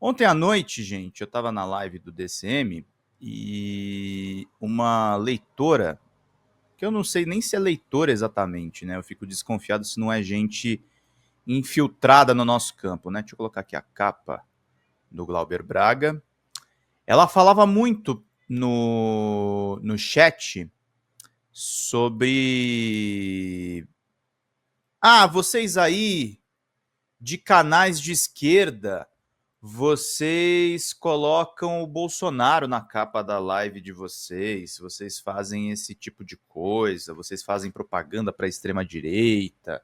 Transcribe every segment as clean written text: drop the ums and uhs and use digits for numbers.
Ontem à noite, gente, eu estava na live do DCM e uma leitora, que eu não sei nem se é leitora exatamente, né? Eu fico desconfiado se não é gente infiltrada no nosso campo, né? Deixa eu colocar aqui a capa do Glauber Braga. Ela falava muito no chat sobre. Ah, vocês aí de canais de esquerda, vocês colocam o Bolsonaro na capa da live de vocês fazem esse tipo de coisa, vocês fazem propaganda para a extrema-direita,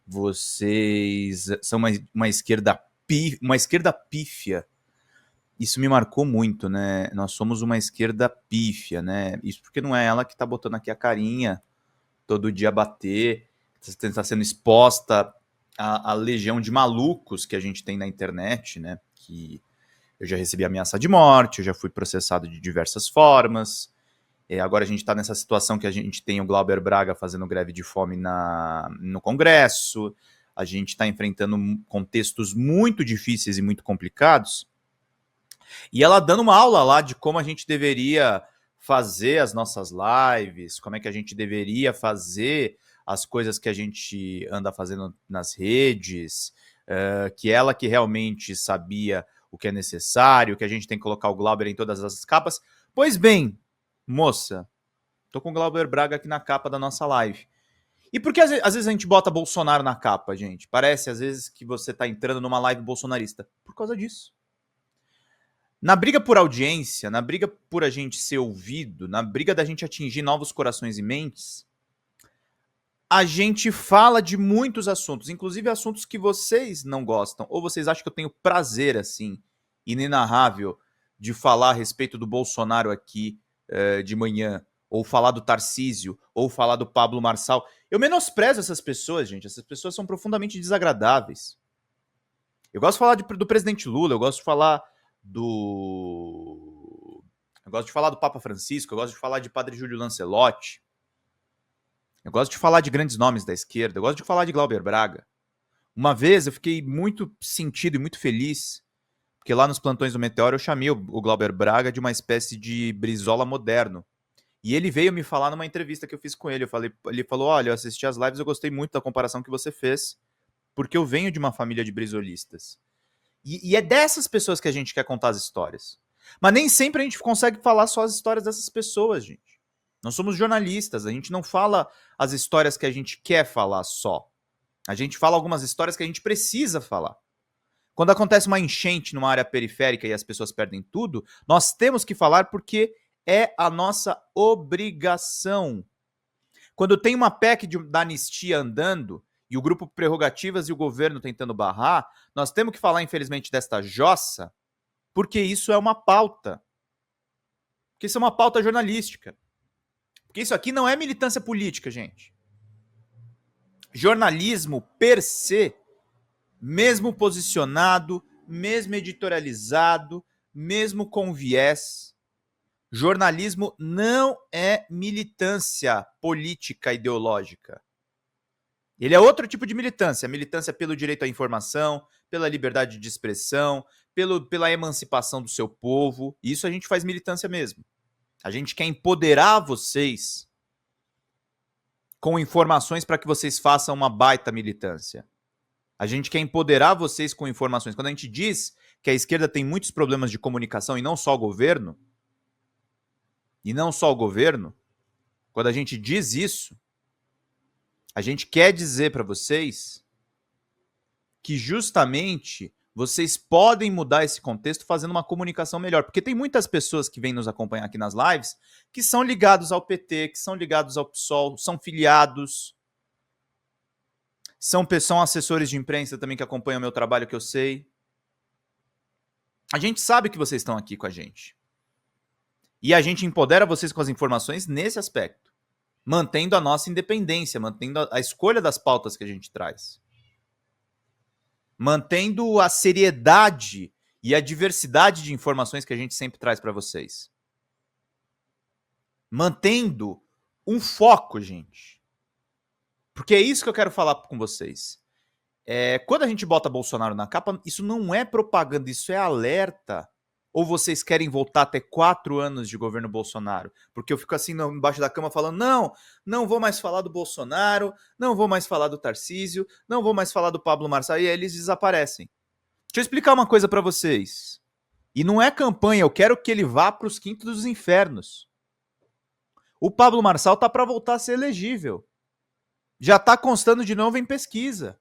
vocês são uma esquerda pífia. Isso me marcou muito, né? Nós somos uma esquerda pífia, né? Isso porque não é ela que está botando aqui a carinha todo dia bater, está sendo exposta à legião de malucos que a gente tem na internet, né? Que eu já recebi ameaça de morte, eu já fui processado de diversas formas. Agora a gente está nessa situação que a gente tem o Glauber Braga fazendo greve de fome no Congresso. A gente está enfrentando contextos muito difíceis e muito complicados. E ela dando uma aula lá de como a gente deveria fazer as nossas lives, como é que a gente deveria fazer as coisas que a gente anda fazendo nas redes, que ela que realmente sabia o que é necessário, que a gente tem que colocar o Glauber em todas as capas. Pois bem, moça, tô com o Glauber Braga aqui na capa da nossa live. E por que às vezes a gente bota Bolsonaro na capa, gente? Parece às vezes que você tá entrando numa live bolsonarista. Por causa disso. Na briga por audiência, na briga por a gente ser ouvido, na briga da gente atingir novos corações e mentes, a gente fala de muitos assuntos, inclusive assuntos que vocês não gostam, ou vocês acham que eu tenho prazer, assim, inenarrável, de falar a respeito do Bolsonaro aqui de manhã, ou falar do Tarcísio, ou falar do Pablo Marçal. Eu menosprezo essas pessoas, gente. Essas pessoas são profundamente desagradáveis. Eu gosto de falar do presidente Lula, eu gosto de falar do. Eu gosto de falar do Papa Francisco, eu gosto de falar de Padre Júlio Lancelotti, eu gosto de falar de grandes nomes da esquerda, eu gosto de falar de Glauber Braga. Uma vez eu fiquei muito sentido e muito feliz, porque lá nos plantões do Meteoro eu chamei o Glauber Braga de uma espécie de Brizola moderno. E ele veio me falar numa entrevista que eu fiz com ele. Ele falou: olha, eu assisti as lives, eu gostei muito da comparação que você fez, porque eu venho de uma família de brizolistas. E é dessas pessoas que a gente quer contar as histórias. Mas nem sempre a gente consegue falar só as histórias dessas pessoas, gente. Nós somos jornalistas, a gente não fala as histórias que a gente quer falar só. A gente fala algumas histórias que a gente precisa falar. Quando acontece uma enchente numa área periférica e as pessoas perdem tudo, nós temos que falar porque é a nossa obrigação. Quando tem uma PEC da anistia andando e o grupo Prerrogativas e o governo tentando barrar, nós temos que falar, infelizmente, desta jossa, porque isso é uma pauta. Porque isso é uma pauta jornalística. Porque isso aqui não é militância política, gente. Jornalismo, per se, mesmo posicionado, mesmo editorializado, mesmo com viés, jornalismo não é militância política ideológica. Ele é outro tipo de militância, militância pelo direito à informação, pela liberdade de expressão, pela emancipação do seu povo. Isso a gente faz militância mesmo. A gente quer empoderar vocês com informações para que vocês façam uma baita militância. A gente quer empoderar vocês com informações. Quando a gente diz que a esquerda tem muitos problemas de comunicação e não só o governo, quando a gente diz isso, a gente quer dizer para vocês que justamente vocês podem mudar esse contexto fazendo uma comunicação melhor. Porque tem muitas pessoas que vêm nos acompanhar aqui nas lives que são ligados ao PT, que são ligados ao PSOL, são filiados, são assessores de imprensa também que acompanham o meu trabalho, que eu sei. A gente sabe que vocês estão aqui com a gente. E a gente empodera vocês com as informações nesse aspecto, mantendo a nossa independência, mantendo a escolha das pautas que a gente traz, mantendo a seriedade e a diversidade de informações que a gente sempre traz para vocês. Mantendo um foco, gente. Porque é isso que eu quero falar com vocês. quando a gente bota Bolsonaro na capa, isso não é propaganda, isso é alerta. Ou vocês querem voltar até 4 anos de governo Bolsonaro? Porque eu fico assim embaixo da cama falando, não vou mais falar do Bolsonaro, não vou mais falar do Tarcísio, não vou mais falar do Pablo Marçal, e aí eles desaparecem. Deixa eu explicar uma coisa para vocês. E não é campanha, eu quero que ele vá para os quintos dos infernos. O Pablo Marçal tá para voltar a ser elegível. Já está constando de novo em pesquisa.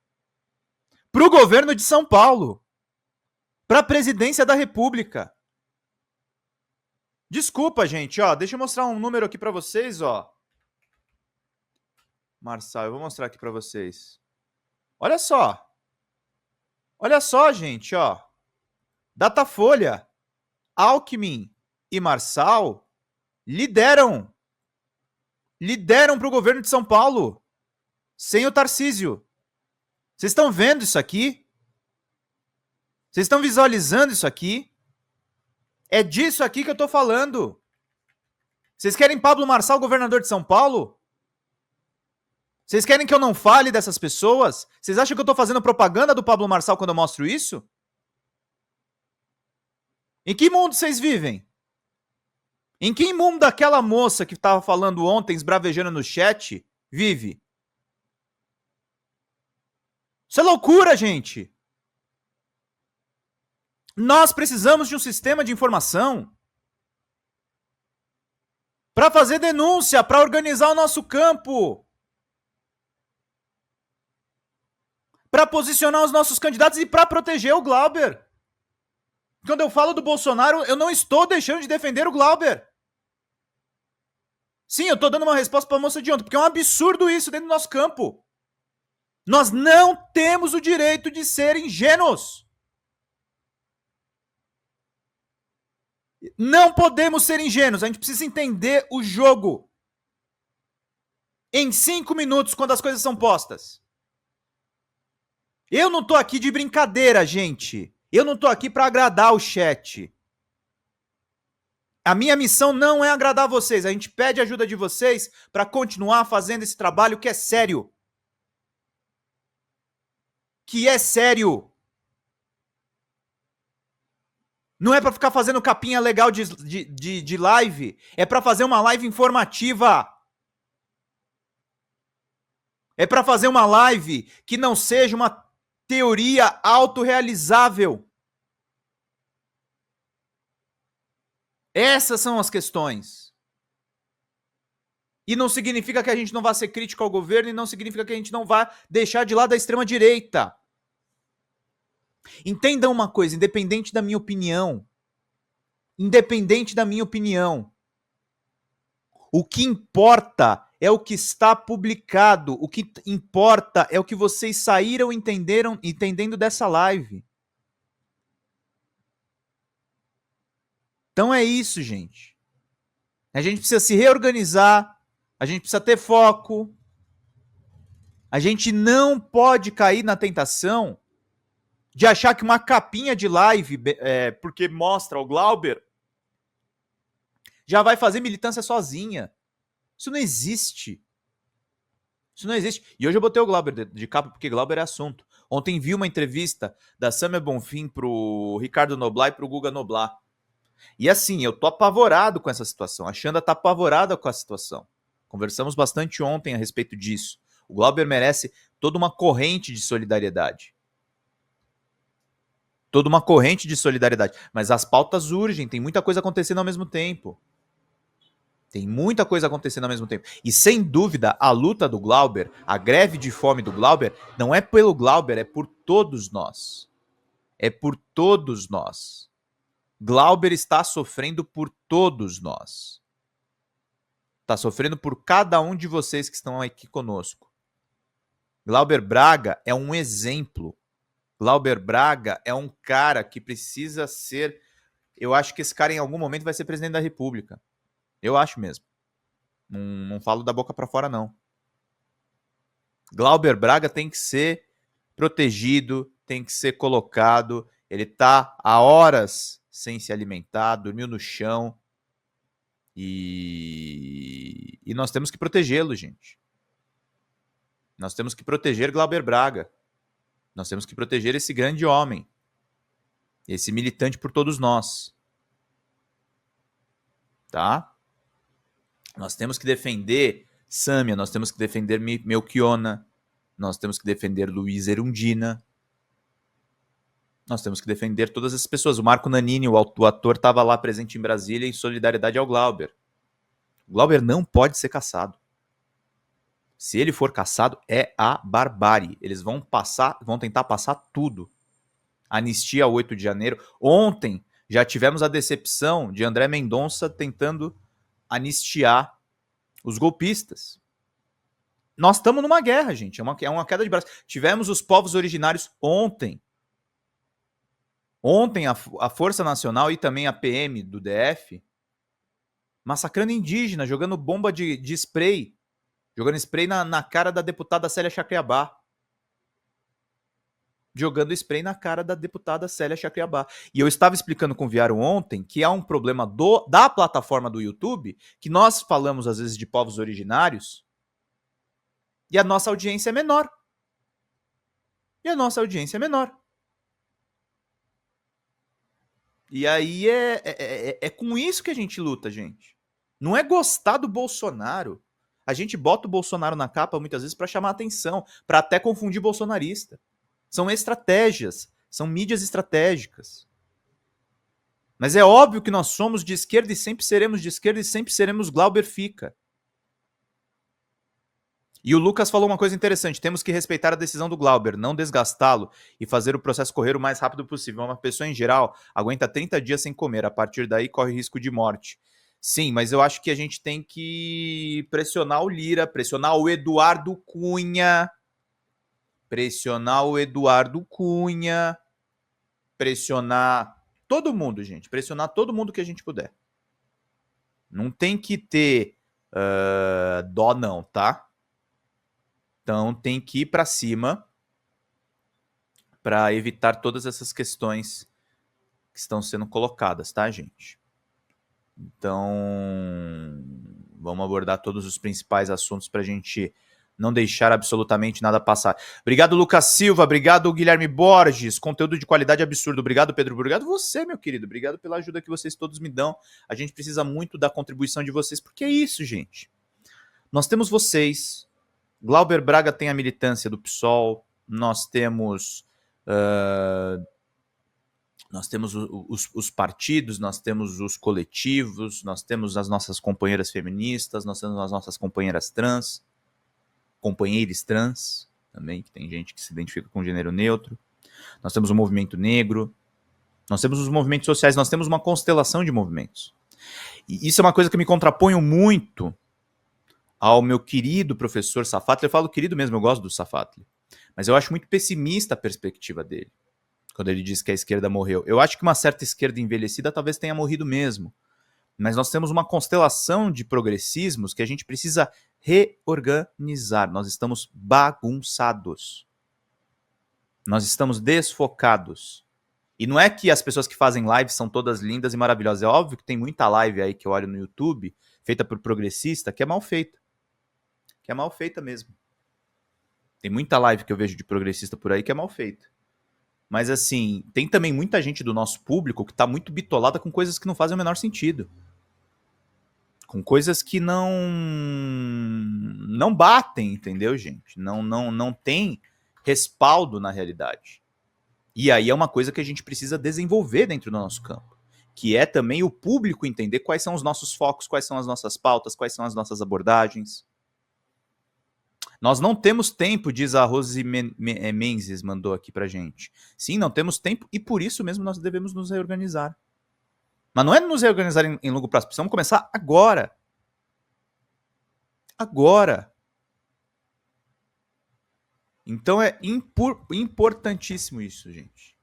Para o governo de São Paulo. Para a presidência da República. Desculpa, gente, ó, deixa eu mostrar um número aqui para vocês, ó. Marçal, eu vou mostrar aqui para vocês. Olha só. Olha só, gente, ó. Datafolha, Alckmin e Marçal lideram para o governo de São Paulo, sem o Tarcísio. Vocês estão vendo isso aqui? Vocês estão visualizando isso aqui? É disso aqui que eu tô falando. Vocês querem Pablo Marçal governador de São Paulo? Vocês querem que eu não fale dessas pessoas? Vocês acham que eu tô fazendo propaganda do Pablo Marçal quando eu mostro isso? Em que mundo vocês vivem? Em que mundo aquela moça que tava falando ontem, esbravejando no chat, vive? Isso é loucura, gente! Nós precisamos de um sistema de informação para fazer denúncia, para organizar o nosso campo, para posicionar os nossos candidatos e para proteger o Glauber. Quando eu falo do Bolsonaro, eu não estou deixando de defender o Glauber. Sim, eu estou dando uma resposta para a moça de ontem, porque é um absurdo isso dentro do nosso campo. Nós não temos o direito de ser ingênuos. Não podemos ser ingênuos, a gente precisa entender o jogo. Em 5 minutos, quando as coisas são postas. Eu não tô aqui de brincadeira, gente. Eu não tô aqui para agradar o chat. A minha missão não é agradar vocês. A gente pede ajuda de vocês para continuar fazendo esse trabalho que é sério. Que é sério. Não é para ficar fazendo capinha legal de live. É para fazer uma live informativa. É para fazer uma live que não seja uma teoria autorrealizável. Essas são as questões. E não significa que a gente não vá ser crítico ao governo e não significa que a gente não vá deixar de lado a extrema-direita. Entendam uma coisa, independente da minha opinião, o que importa é o que está publicado, o que importa é o que vocês saíram entendendo dessa live. Então é isso, gente. A gente precisa se reorganizar, a gente precisa ter foco, a gente não pode cair na tentação de achar que uma capinha de live, porque mostra o Glauber, já vai fazer militância sozinha. Isso não existe. Isso não existe. E hoje eu botei o Glauber de capa porque Glauber é assunto. Ontem vi uma entrevista da Samia Bonfim pro Ricardo Noblat e pro Guga Noblat. E assim, eu tô apavorado com essa situação. A Xanda tá apavorada com a situação. Conversamos bastante ontem a respeito disso. O Glauber merece toda uma corrente de solidariedade. Toda uma corrente de solidariedade. Mas as pautas urgem, tem muita coisa acontecendo ao mesmo tempo. Tem muita coisa acontecendo ao mesmo tempo. E sem dúvida, a luta do Glauber, a greve de fome do Glauber, não é pelo Glauber, é por todos nós. É por todos nós. Glauber está sofrendo por todos nós. Está sofrendo por cada um de vocês que estão aqui conosco. Glauber Braga é um exemplo. Glauber Braga é um cara que precisa ser... Eu acho que esse cara em algum momento vai ser presidente da República. Eu acho mesmo. Não falo da boca para fora, não. Glauber Braga tem que ser protegido, tem que ser colocado. Ele tá há horas sem se alimentar, dormiu no chão. E nós temos que protegê-lo, gente. Nós temos que proteger Glauber Braga. Nós temos que proteger esse grande homem, esse militante por todos nós. Tá? Nós temos que defender Sâmia, nós temos que defender Melchiona, nós temos que defender Luiz Erundina, nós temos que defender todas essas pessoas. O Marco Nanini, o ator, estava lá presente em Brasília em solidariedade ao Glauber. O Glauber não pode ser caçado. Se ele for caçado, é a barbárie. Eles vão tentar passar tudo. Anistia ao 8 de janeiro. Ontem já tivemos a decepção de André Mendonça tentando anistiar os golpistas. Nós estamos numa guerra, gente. É uma queda de braço. Tivemos os povos originários ontem. Ontem a Força Nacional e também a PM do DF massacrando indígena, jogando bomba de spray. Jogando spray na cara da deputada Célia Chacriabá. Jogando spray na cara da deputada Célia Chacriabá. E eu estava explicando com o Viário ontem que há um problema da plataforma do YouTube, que nós falamos às vezes de povos originários, e a nossa audiência é menor. E aí é com isso que a gente luta, gente. Não é gostar do Bolsonaro. A gente bota o Bolsonaro na capa muitas vezes para chamar atenção, para até confundir bolsonarista. São estratégias, são mídias estratégicas. Mas é óbvio que nós somos de esquerda e sempre seremos de esquerda e sempre seremos Glauber Fica. E o Lucas falou uma coisa interessante, temos que respeitar a decisão do Glauber, não desgastá-lo e fazer o processo correr o mais rápido possível. Uma pessoa, em geral, aguenta 30 dias sem comer, a partir daí corre risco de morte. Sim, mas eu acho que a gente tem que pressionar o Lira, pressionar o Eduardo Cunha, pressionar todo mundo, gente, pressionar todo mundo que a gente puder. Não tem que ter dó não, tá? Então tem que ir para cima para evitar todas essas questões que estão sendo colocadas, tá, gente? Então vamos abordar todos os principais assuntos para a gente não deixar absolutamente nada passar. Obrigado, Lucas Silva. Obrigado, Guilherme Borges. Conteúdo de qualidade absurdo. Obrigado, Pedro. Obrigado você, meu querido. Obrigado pela ajuda que vocês todos me dão. A gente precisa muito da contribuição de vocês, porque é isso, gente. Nós temos vocês. Glauber Braga tem a militância do PSOL. Nós temos os partidos, nós temos os coletivos, nós temos as nossas companheiras feministas, nós temos as nossas companheiras trans, companheiros trans também, que tem gente que se identifica com gênero neutro. Nós temos o movimento negro, nós temos os movimentos sociais, nós temos uma constelação de movimentos. E isso é uma coisa que eu me contraponho muito ao meu querido professor Safatli. Eu falo querido mesmo, eu gosto do Safatli. Mas eu acho muito pessimista a perspectiva dele, quando ele diz que a esquerda morreu. Eu acho que uma certa esquerda envelhecida talvez tenha morrido mesmo. Mas nós temos uma constelação de progressismos que a gente precisa reorganizar. Nós estamos bagunçados. Nós estamos desfocados. E não é que as pessoas que fazem live são todas lindas e maravilhosas. É óbvio que tem muita live aí que eu olho no YouTube, feita por progressista, que é mal feita. Que é mal feita mesmo. Tem muita live que eu vejo de progressista por aí que é mal feita. Mas assim, tem também muita gente do nosso público que tá muito bitolada com coisas que não fazem o menor sentido. Com coisas que não batem, entendeu, gente? Não tem respaldo na realidade. E aí é uma coisa que a gente precisa desenvolver dentro do nosso campo, que é também o público entender quais são os nossos focos, quais são as nossas pautas, quais são as nossas abordagens. Nós não temos tempo, diz a Rose Menzies, mandou aqui pra gente. Sim, não temos tempo e por isso mesmo nós devemos nos reorganizar. Mas não é nos reorganizar em longo prazo, precisamos começar agora. Agora. Então é importantíssimo isso, gente.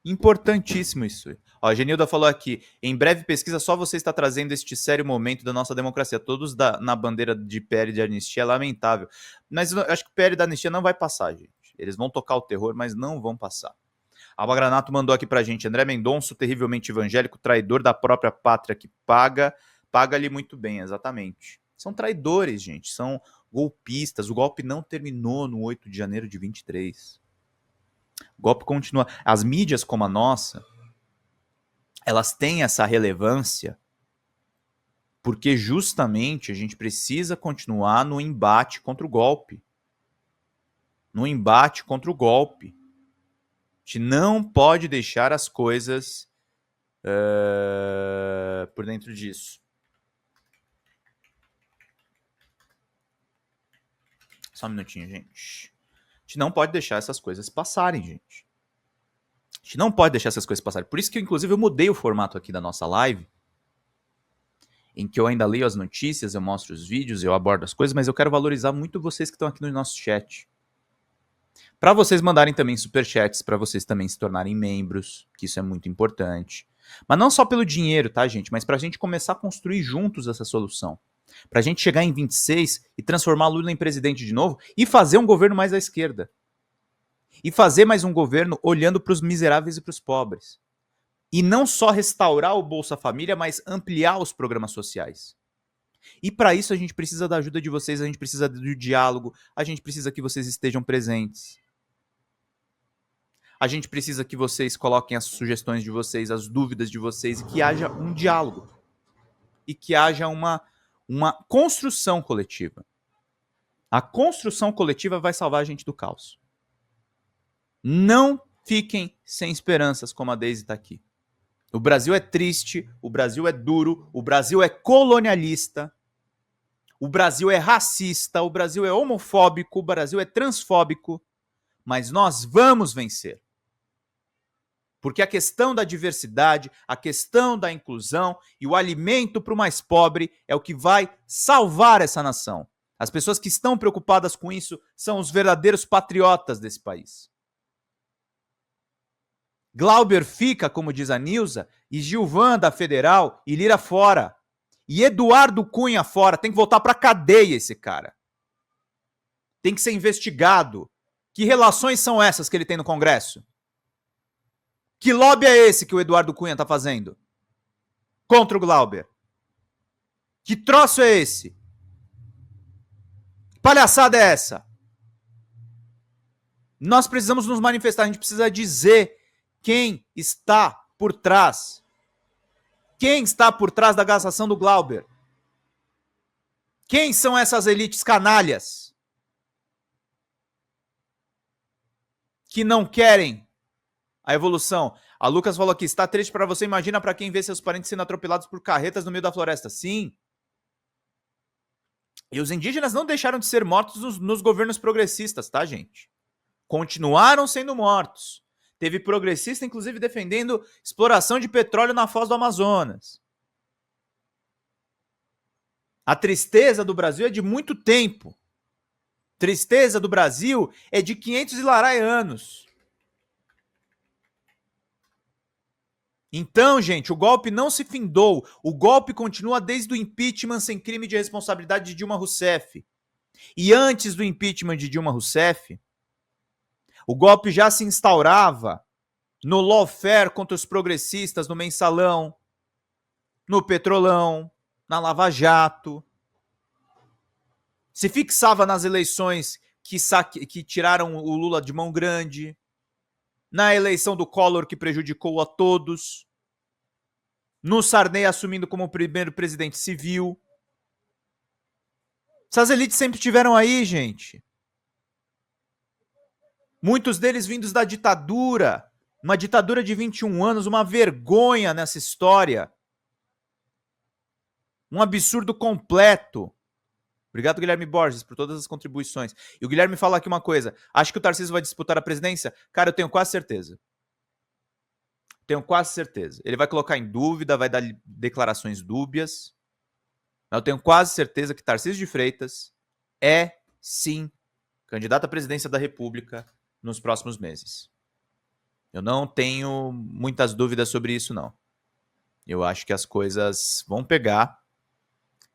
Importantíssimo isso. Ó, a Genilda falou aqui, em breve pesquisa, só você está trazendo este sério momento da nossa democracia. Todos na bandeira de PL de anistia é lamentável. Mas eu acho que o PL da anistia não vai passar, gente. Eles vão tocar o terror, mas não vão passar. Alba Granato mandou aqui pra gente, André Mendonça, terrivelmente evangélico, traidor da própria pátria que paga-lhe muito bem, exatamente. São traidores, gente, são golpistas. O golpe não terminou no 8 de janeiro de 23. O golpe continua. As mídias como a nossa, elas têm essa relevância porque justamente a gente precisa continuar no embate contra o golpe. No embate contra o golpe. A gente não pode deixar as coisas por dentro disso. Só um minutinho, gente. A gente não pode deixar essas coisas passarem, gente. A gente não pode deixar essas coisas passarem. Por isso que, inclusive, eu mudei o formato aqui da nossa live, em que eu ainda leio as notícias, eu mostro os vídeos, eu abordo as coisas, mas eu quero valorizar muito vocês que estão aqui no nosso chat. Para vocês mandarem também superchats, para vocês também se tornarem membros, que isso é muito importante. Mas não só pelo dinheiro, tá, gente? Mas para a gente começar a construir juntos essa solução. Para a gente chegar em 26 e transformar Lula em presidente de novo e fazer um governo mais à esquerda. E fazer mais um governo olhando para os miseráveis e para os pobres. E não só restaurar o Bolsa Família, mas ampliar os programas sociais. E para isso a gente precisa da ajuda de vocês, a gente precisa do diálogo, a gente precisa que vocês estejam presentes. A gente precisa que vocês coloquem as sugestões de vocês, as dúvidas de vocês e que haja um diálogo. E que haja uma construção coletiva. A construção coletiva vai salvar a gente do caos. Não fiquem sem esperanças como a Daisy está aqui. O Brasil é triste, o Brasil é duro, o Brasil é colonialista, o Brasil é racista, o Brasil é homofóbico, o Brasil é transfóbico, mas nós vamos vencer. Porque a questão da diversidade, a questão da inclusão e o alimento para o mais pobre é o que vai salvar essa nação. As pessoas que estão preocupadas com isso são os verdadeiros patriotas desse país. Glauber fica, como diz a Nilza, e Gilvan da Federal e Lira fora. E Eduardo Cunha fora. Tem que voltar para a cadeia esse cara. Tem que ser investigado. Que relações são essas que ele tem no Congresso? Que lobby é esse que o Eduardo Cunha está fazendo contra o Glauber? Que troço é esse? Que palhaçada é essa? Nós precisamos nos manifestar, a gente precisa dizer quem está por trás. Quem está por trás da gastação do Glauber? Quem são essas elites canalhas que não querem a evolução? A Lucas falou aqui, está triste para você, imagina para quem vê seus parentes sendo atropelados por carretas no meio da floresta. Sim. E os indígenas não deixaram de ser mortos nos governos progressistas, tá, gente? Continuaram sendo mortos. Teve progressista, inclusive, defendendo exploração de petróleo na foz do Amazonas. A tristeza do Brasil é de muito tempo. Tristeza do Brasil é de 500 e larai anos. Então, gente, o golpe não se findou. O golpe continua desde o impeachment sem crime de responsabilidade de Dilma Rousseff. E antes do impeachment de Dilma Rousseff, o golpe já se instaurava no lawfare contra os progressistas, no Mensalão, no Petrolão, na Lava Jato. Se fixava nas eleições que tiraram o Lula de mão grande, na eleição do Collor que prejudicou a todos, no Sarney assumindo como primeiro presidente civil. Essas elites sempre estiveram aí, gente. Muitos deles vindos da ditadura, uma ditadura de 21 anos, uma vergonha nessa história. Um absurdo completo. Obrigado, Guilherme Borges, por todas as contribuições. E o Guilherme fala aqui uma coisa. Acho que o Tarcísio vai disputar a presidência? Cara, eu tenho quase certeza. Tenho quase certeza. Ele vai colocar em dúvida, vai dar declarações dúbias. Eu tenho quase certeza que Tarcísio de Freitas é, sim, candidato à presidência da República nos próximos meses. Eu não tenho muitas dúvidas sobre isso, não. Eu acho que as coisas vão pegar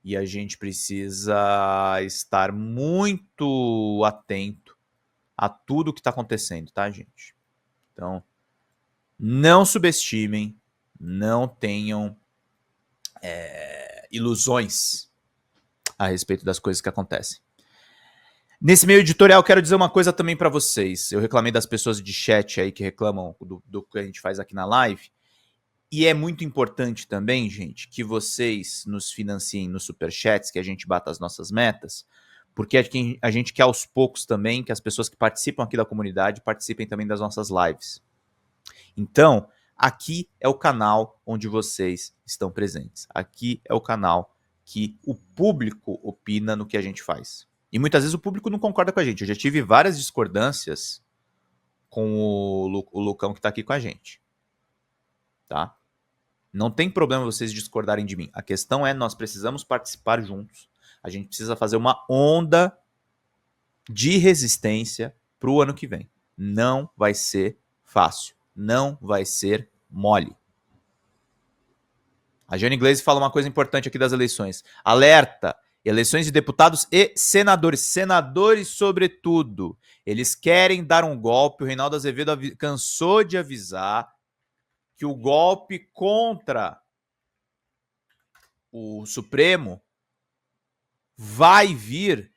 e a gente precisa estar muito atento a tudo que está acontecendo, tá, gente? Então, não subestimem, não tenham ilusões a respeito das coisas que acontecem. Nesse meio editorial, quero dizer uma coisa também para vocês. Eu reclamei das pessoas de chat aí que reclamam do que a gente faz aqui na live. E é muito importante também, gente, que vocês nos financiem nos superchats, que a gente bata as nossas metas, porque a gente quer aos poucos também que as pessoas que participam aqui da comunidade participem também das nossas lives. Então, aqui é o canal onde vocês estão presentes. Aqui é o canal que o público opina no que a gente faz. E muitas vezes o público não concorda com a gente. Eu já tive várias discordâncias com o Lucão que está aqui com a gente. Tá? Não tem problema vocês discordarem de mim. A questão é, nós precisamos participar juntos. A gente precisa fazer uma onda de resistência para o ano que vem. Não vai ser fácil. Não vai ser mole. A Jane Glaze fala uma coisa importante aqui das eleições. Alerta! Eleições de deputados e senadores. Senadores, sobretudo. Eles querem dar um golpe. O Reinaldo Azevedo cansou de avisar que o golpe contra o Supremo vai vir.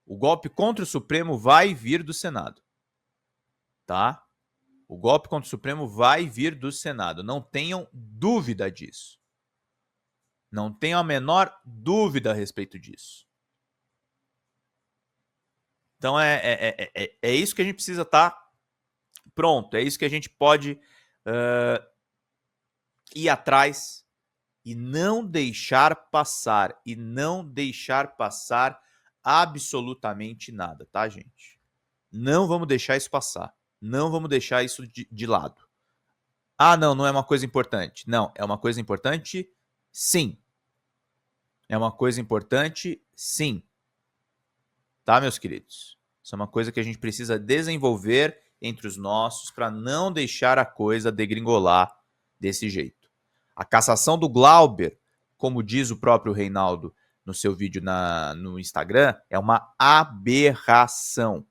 O golpe contra o Supremo vai vir do Senado. Tá? O golpe contra o Supremo vai vir do Senado. Não tenham dúvida disso. Não tenham a menor dúvida a respeito disso. Então é isso que a gente precisa estar pronto. É isso que a gente pode ir atrás e não deixar passar. E não deixar passar absolutamente nada, tá, gente? Não vamos deixar isso passar. Não vamos deixar isso de lado. Ah, não é uma coisa importante. Não, é uma coisa importante, sim. É uma coisa importante, sim. Tá, meus queridos? Isso é uma coisa que a gente precisa desenvolver entre os nossos para não deixar a coisa degringolar desse jeito. A cassação do Glauber, como diz o próprio Reinaldo no seu vídeo no Instagram, é uma aberração.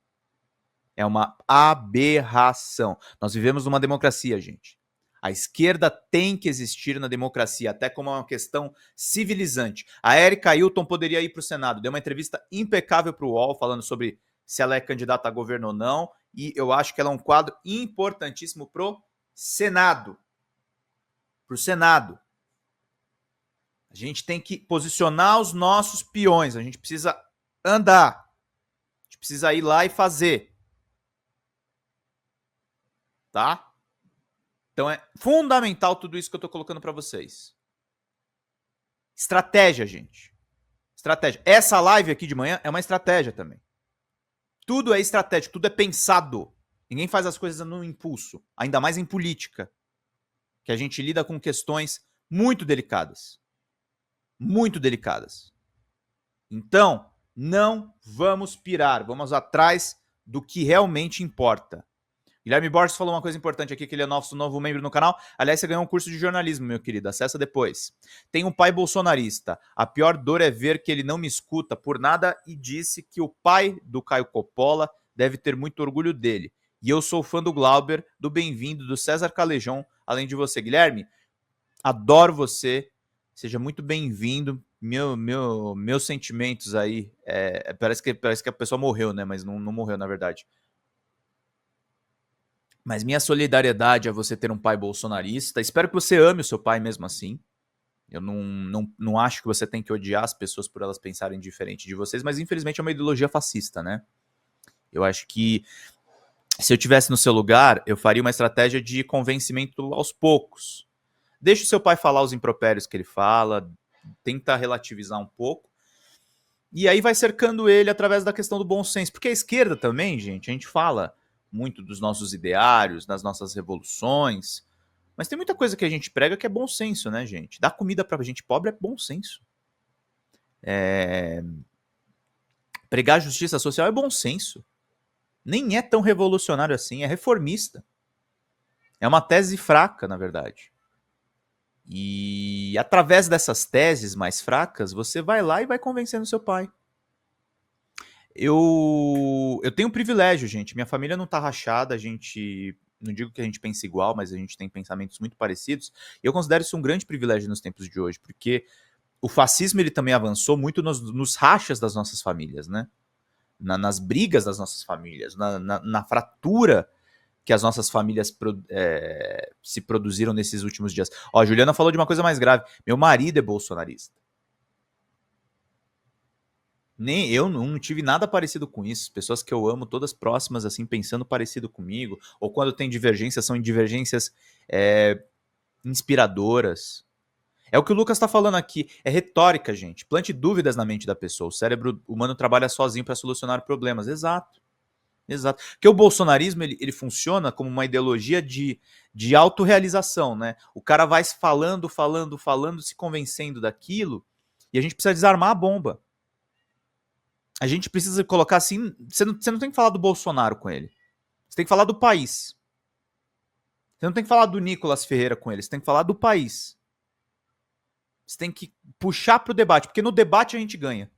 É uma aberração. Nós vivemos numa democracia, gente. A esquerda tem que existir na democracia, até como uma questão civilizante. A Erika Hilton poderia ir para o Senado. Deu uma entrevista impecável para o UOL, falando sobre se ela é candidata a governo ou não. E eu acho que ela é um quadro importantíssimo para o Senado. Para o Senado. A gente tem que posicionar os nossos peões. A gente precisa andar. A gente precisa ir lá e fazer. Tá? Então é fundamental tudo isso que eu tô colocando para vocês. Estratégia, gente. Estratégia. Essa live aqui de manhã é uma estratégia também. Tudo é estratégico, tudo é pensado. Ninguém faz as coisas no impulso, ainda mais em política, que a gente lida com questões muito delicadas. Muito delicadas. Então, não vamos pirar, vamos atrás do que realmente importa. Guilherme Borges falou uma coisa importante aqui, que ele é nosso novo membro no canal. Aliás, você ganhou um curso de jornalismo, meu querido. Acessa depois. Tem um pai bolsonarista. A pior dor é ver que ele não me escuta por nada e disse que o pai do Caio Coppola deve ter muito orgulho dele. E eu sou fã do Glauber, do Bem-vindo, do César Calejão, além de você. Guilherme, adoro você. Seja muito bem-vindo. Meus sentimentos aí. Parece que a pessoa morreu, né? Mas não morreu, na verdade. Mas minha solidariedade a você ter um pai bolsonarista. Espero que você ame o seu pai mesmo assim. Eu não acho que você tem que odiar as pessoas por elas pensarem diferente de vocês, mas infelizmente é uma ideologia fascista, né? Eu acho que se eu tivesse no seu lugar, eu faria uma estratégia de convencimento aos poucos. Deixa o seu pai falar os impropérios que ele fala, tenta relativizar um pouco, e aí vai cercando ele através da questão do bom senso. Porque a esquerda também, gente, a gente fala muito dos nossos ideários, das nossas revoluções, mas tem muita coisa que a gente prega que é bom senso, né, gente? Dar comida pra gente pobre é bom senso. Pregar justiça social é bom senso. Nem é tão revolucionário assim, é reformista. É uma tese fraca, na verdade. E através dessas teses mais fracas, você vai lá e vai convencendo seu pai. Eu tenho um privilégio, gente. Minha família não tá rachada, a gente. Não digo que a gente pense igual, mas a gente tem pensamentos muito parecidos. E eu considero isso um grande privilégio nos tempos de hoje, porque o fascismo ele também avançou muito nos rachas das nossas famílias, né? nas brigas das nossas famílias, na fratura que as nossas famílias se produziram nesses últimos dias. Ó, a Juliana falou de uma coisa mais grave. Meu marido é bolsonarista. Nem eu não tive nada parecido com isso. Pessoas que eu amo, todas próximas, assim, pensando parecido comigo. Ou quando tem divergências, são divergências inspiradoras. É o que o Lucas tá falando aqui. É retórica, gente. Plante dúvidas na mente da pessoa. O cérebro humano trabalha sozinho para solucionar problemas. Exato. Exato. Porque o bolsonarismo, ele funciona como uma ideologia de autorrealização, né? O cara vai falando, se convencendo daquilo, e a gente precisa desarmar a bomba. A gente precisa colocar assim... Você não tem que falar do Bolsonaro com ele. Você tem que falar do país. Você não tem que falar do Nicolas Ferreira com ele. Você tem que falar do país. Você tem que puxar para o debate, porque no debate a gente ganha.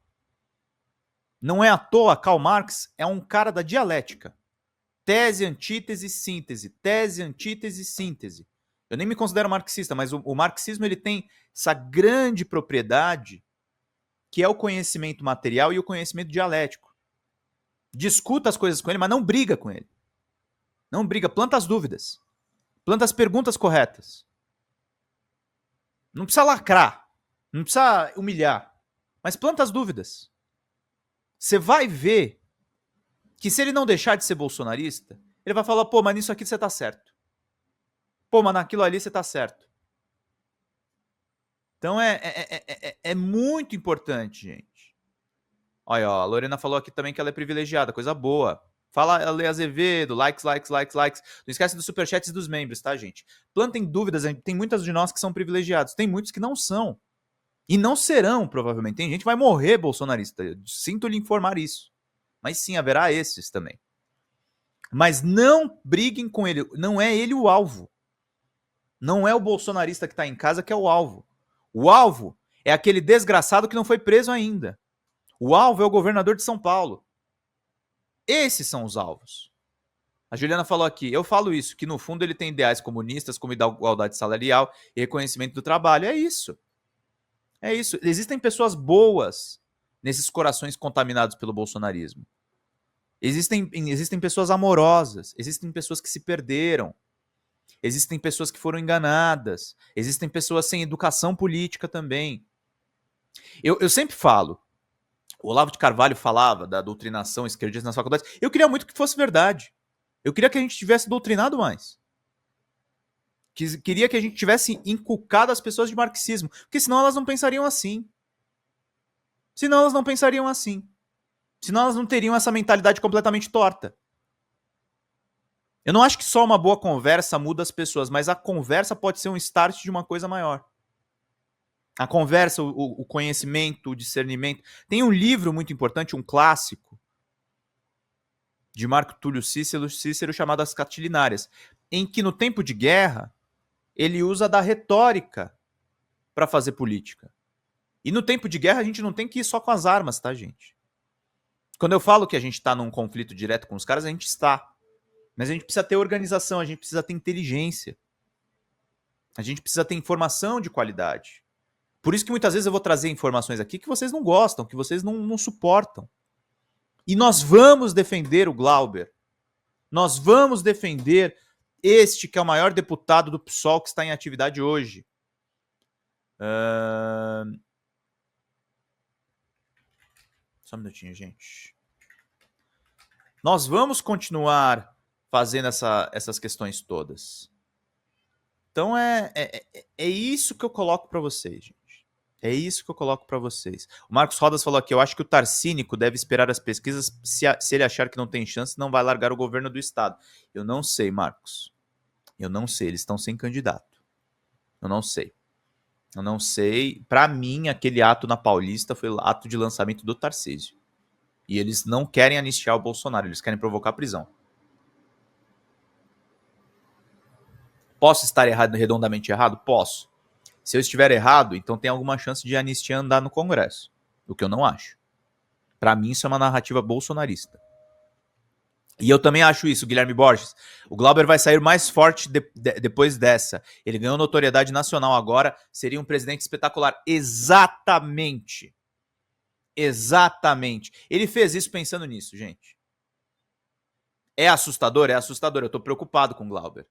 Não é à toa, Karl Marx é um cara da dialética. Tese, antítese, síntese. Tese, antítese, síntese. Eu nem me considero marxista, mas o marxismo ele tem essa grande propriedade que é o conhecimento material e o conhecimento dialético. Discuta as coisas com ele, mas não briga com ele. Não briga, planta as dúvidas. Planta as perguntas corretas. Não precisa lacrar. Não precisa humilhar. Mas planta as dúvidas. Você vai ver que se ele não deixar de ser bolsonarista, ele vai falar, pô, mas nisso aqui você tá certo. Pô, mas naquilo ali você tá certo. Então é muito importante, gente. Olha, ó, a Lorena falou aqui também que ela é privilegiada, coisa boa. Fala, Ale Azevedo, likes. Não esquece dos superchats e dos membros, tá, gente? Plantem dúvidas, tem muitas de nós que são privilegiados, tem muitos que não são. E não serão, provavelmente. Tem gente que vai morrer bolsonarista, sinto lhe informar isso. Mas sim, haverá esses também. Mas não briguem com ele, não é ele o alvo. Não é o bolsonarista que tá em casa que é o alvo. O alvo é aquele desgraçado que não foi preso ainda. O alvo é o governador de São Paulo. Esses são os alvos. A Juliana falou aqui, eu falo isso, que no fundo ele tem ideais comunistas como igualdade salarial e reconhecimento do trabalho. É isso. É isso. Existem pessoas boas nesses corações contaminados pelo bolsonarismo. Existem pessoas amorosas, existem pessoas que se perderam, existem pessoas que foram enganadas, existem pessoas sem educação política também. Eu sempre falo, o Olavo de Carvalho falava da doutrinação esquerdista nas faculdades, eu queria muito que fosse verdade. Eu queria que a gente tivesse doutrinado mais. Queria que a gente tivesse inculcado as pessoas de marxismo, porque senão elas não pensariam assim. Senão elas não teriam essa mentalidade completamente torta. Eu não acho que só uma boa conversa muda as pessoas, mas a conversa pode ser um start de uma coisa maior. A conversa, o conhecimento, o discernimento. Tem um livro muito importante, um clássico, de Marco Túlio Cícero chamado As Catilinárias, em que no tempo de guerra, ele usa da retórica para fazer política. E no tempo de guerra a gente não tem que ir só com as armas, tá, gente? Quando eu falo que a gente está num conflito direto com os caras, a gente está. Mas a gente precisa ter organização, a gente precisa ter inteligência. A gente precisa ter informação de qualidade. Por isso que muitas vezes eu vou trazer informações aqui que vocês não gostam, que vocês não suportam. E nós vamos defender o Glauber. Nós vamos defender este que é o maior deputado do PSOL que está em atividade hoje. Só um minutinho, gente. Nós vamos continuar fazendo essas questões todas. Então é isso que eu coloco para vocês, gente. É isso que eu coloco para vocês. O Marcos Rodas falou aqui, eu acho que o Tarcínico deve esperar as pesquisas, se ele achar que não tem chance, não vai largar o governo do estado. Eu não sei, Marcos. Eu não sei, eles estão sem candidato. Eu não sei. Para mim, aquele ato na Paulista foi o ato de lançamento do Tarcísio. E eles não querem anistiar o Bolsonaro, eles querem provocar prisão. Posso estar redondamente errado? Posso. Se eu estiver errado, então tem alguma chance de anistia andar no Congresso. O que eu não acho. Para mim, isso é uma narrativa bolsonarista. E eu também acho isso, Guilherme Borges. O Glauber vai sair mais forte depois dessa. Ele ganhou notoriedade nacional agora, seria um presidente espetacular. Exatamente. Exatamente. Ele fez isso pensando nisso, gente. É assustador? É assustador. Eu tô preocupado com o Glauber.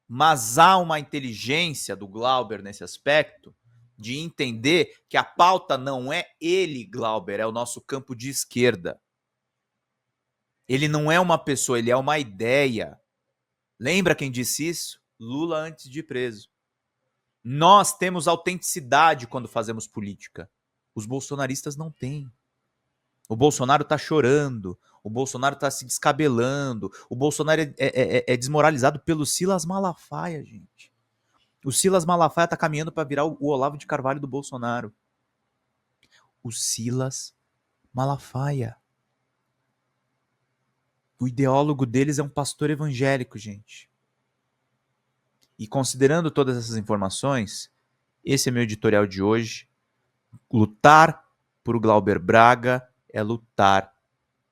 Mas há uma inteligência do Glauber nesse aspecto de entender que a pauta não é ele, Glauber, é o nosso campo de esquerda. Ele não é uma pessoa, ele é uma ideia. Lembra quem disse isso? Lula antes de ir preso. Nós temos autenticidade quando fazemos política. Os bolsonaristas não têm. O Bolsonaro tá chorando, o Bolsonaro tá se descabelando, o Bolsonaro é desmoralizado pelo Silas Malafaia, gente. O Silas Malafaia tá caminhando para virar o Olavo de Carvalho do Bolsonaro. O Silas Malafaia. O ideólogo deles é um pastor evangélico, gente. E considerando todas essas informações, esse é meu editorial de hoje. Lutar por Glauber Braga é lutar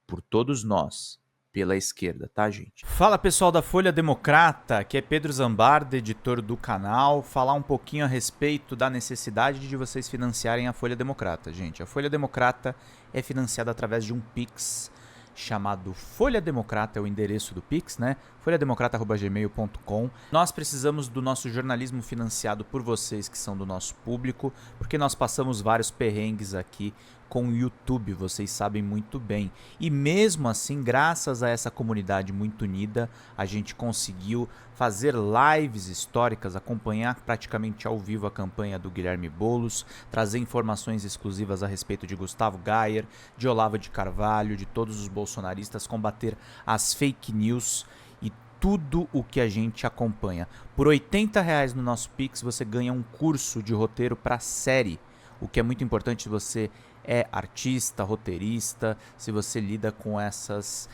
por todos nós, pela esquerda, tá, gente? Fala, pessoal da Folha Democrata, aqui é Pedro Zambarda, editor do canal. Falar um pouquinho a respeito da necessidade de vocês financiarem a Folha Democrata, gente. A Folha Democrata é financiada através de um Pix chamado Folha Democrata, é o endereço do Pix, né? folhademocrata@gmail.com. Nós precisamos do nosso jornalismo financiado por vocês que são do nosso público, porque nós passamos vários perrengues aqui com o YouTube, vocês sabem muito bem. E mesmo assim, graças a essa comunidade muito unida, a gente conseguiu fazer lives históricas, acompanhar praticamente ao vivo a campanha do Guilherme Boulos, trazer informações exclusivas a respeito de Gustavo Gayer, de Olavo de Carvalho, de todos os bolsonaristas, combater as fake news e tudo o que a gente acompanha. Por R$80 no nosso Pix você ganha um curso de roteiro para série, o que é muito importante se você é artista, roteirista, se você lida com essas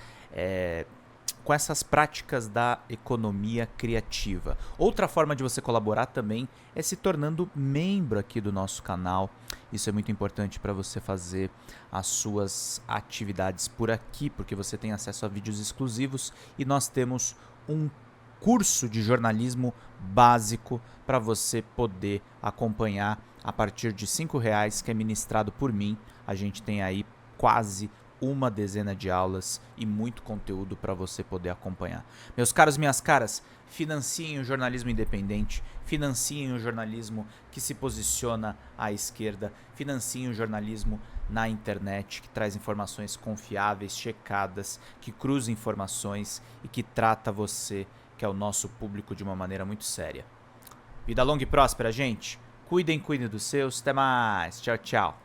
práticas da economia criativa. Outra forma de você colaborar também é se tornando membro aqui do nosso canal. Isso é muito importante para você fazer as suas atividades por aqui, porque você tem acesso a vídeos exclusivos e nós temos um curso de jornalismo básico para você poder acompanhar a partir de R$5, que é ministrado por mim. A gente tem aí quase uma dezena de aulas e muito conteúdo para você poder acompanhar. Meus caros, minhas caras, financiem o jornalismo independente, financiem o jornalismo que se posiciona à esquerda, financiem o jornalismo na internet, que traz informações confiáveis, checadas, que cruza informações e que trata você, que é o nosso público, de uma maneira muito séria. Vida longa e próspera, gente. Cuidem dos seus. Até mais. Tchau, tchau.